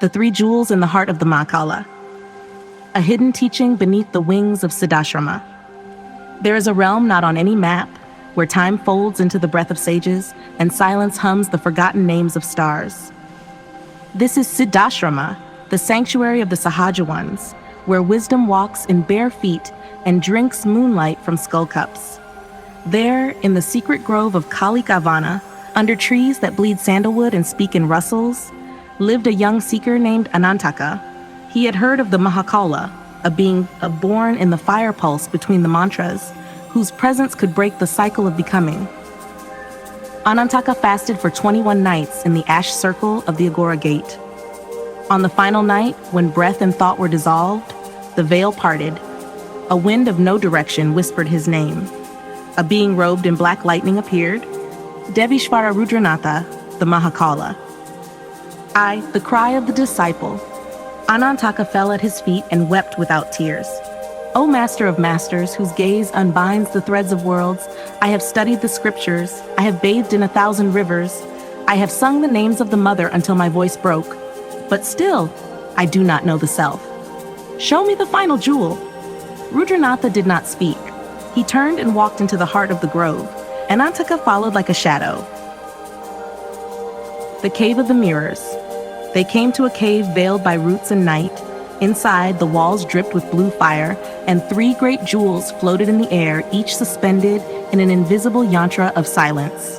The three jewels in the heart of the Mahākāula. A hidden teaching beneath the wings of Siddhāśrama. There is a realm not on any map, where time folds into the breath of sages and silence hums the forgotten names of stars. This is Siddhāśrama, the sanctuary of the Sahaja Ones, where wisdom walks in bare feet and drinks moonlight from skull cups. There, in the secret grove of Kaula-Tantra, under trees that bleed sandalwood and speak in rustles, lived a young seeker named Anantaka. He had heard of the Mahākāula, a being born in the fire pulse between the mantras, whose presence could break the cycle of becoming. Anantaka fasted for 21 nights in the ash circle of the Agora Gate. On the final night, when breath and thought were dissolved, the veil parted. A wind of no direction whispered his name. A being robed in black lightning appeared. Devishvara Rudranatha, the Mahākāula. The cry of the disciple. Anantaka fell at his feet and wept without tears. O Master of Masters, whose gaze unbinds the threads of worlds, I have studied the scriptures, I have bathed in 1,000 rivers, I have sung the names of the mother until my voice broke, but still, I do not know the self. Show me the final jewel. Rudranatha did not speak. He turned and walked into the heart of the grove. Anantaka followed like a shadow. The Cave of the Mirrors. They came to a cave veiled by roots and night. Inside, the walls dripped with blue fire, and 3 great jewels floated in the air, each suspended in an invisible yantra of silence.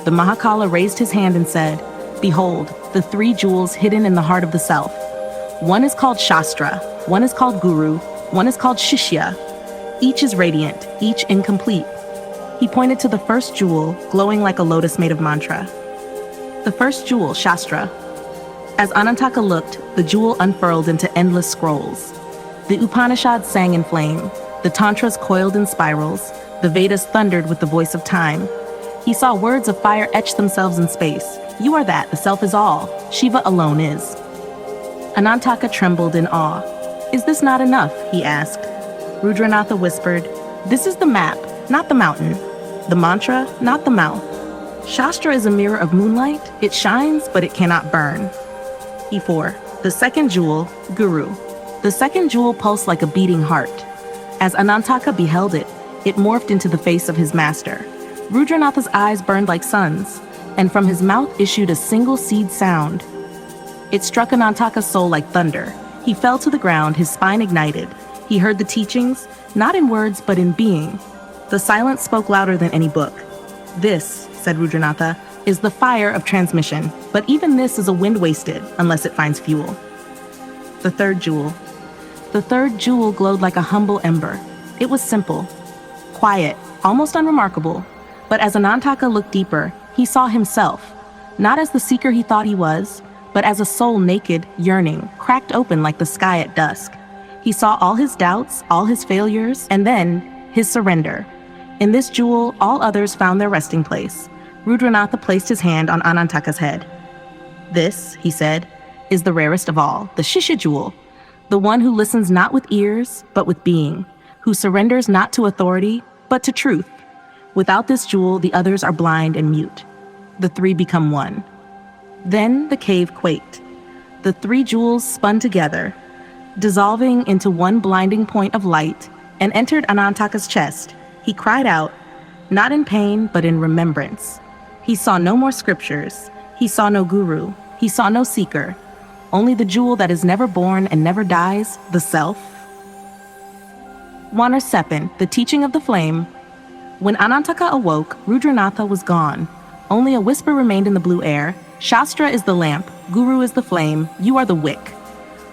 The Mahākāula raised his hand and said, "Behold, the 3 jewels hidden in the heart of the self. One is called Śāstra, one is called Guru, one is called Śiṣya. Each is radiant, each incomplete." He pointed to the first jewel, glowing like a lotus made of mantra. The first jewel, Śāstra. As Anantaka looked, the jewel unfurled into endless scrolls. The Upanishads sang in flame, the Tantras coiled in spirals, the Vedas thundered with the voice of time. He saw words of fire etch themselves in space. You are that, the self is all, Shiva alone is. Anantaka trembled in awe. Is this not enough? He asked. Rudranatha whispered, this is the map, not the mountain. The mantra, not the mouth. Śāstra is a mirror of moonlight. It shines, but it cannot burn. E4. The second jewel, Guru. The second jewel pulsed like a beating heart. As Anantaka beheld it, it morphed into the face of his master. Rudranatha's eyes burned like suns, and from his mouth issued a single seed sound. It struck Anantaka's soul like thunder. He fell to the ground, his spine ignited. He heard the teachings, not in words, but in being. The silence spoke louder than any book. This, said Rudranatha, is the fire of transmission, but even this is a wind wasted unless it finds fuel. The third jewel. The third jewel glowed like a humble ember. It was simple, quiet, almost unremarkable, but as Anantaka looked deeper, he saw himself, not as the seeker he thought he was, but as a soul naked, yearning, cracked open like the sky at dusk. He saw all his doubts, all his failures, and then his surrender. In this jewel, all others found their resting place. Rudranatha placed his hand on Anantaka's head. This, he said, is the rarest of all, the Śiṣya jewel, the one who listens not with ears, but with being, who surrenders not to authority, but to truth. Without this jewel, the others are blind and mute. The 3 become one. Then the cave quaked. The 3 jewels spun together, dissolving into one blinding point of light, and entered Anantaka's chest. He cried out, not in pain, but in remembrance. He saw no more scriptures. He saw no guru. He saw no seeker. Only the jewel that is never born and never dies, the self. Wanar Sepen, the teaching of the flame. When Anantaka awoke, Rudranatha was gone. Only a whisper remained in the blue air. Śāstra is the lamp, Guru is the flame, you are the wick.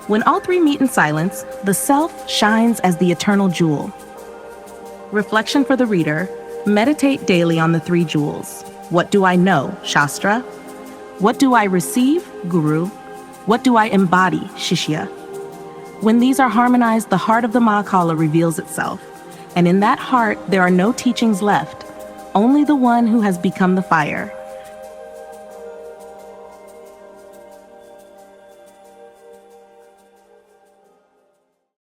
When all 3 meet in silence, the self shines as the eternal jewel. Reflection for the reader. Meditate daily on the 3 jewels. What do I know? Śāstra. What do I receive? Guru. What do I embody? Śiṣya. When these are harmonized, the heart of the Mahākāula reveals itself. And in that heart, there are no teachings left, only the one who has become the fire.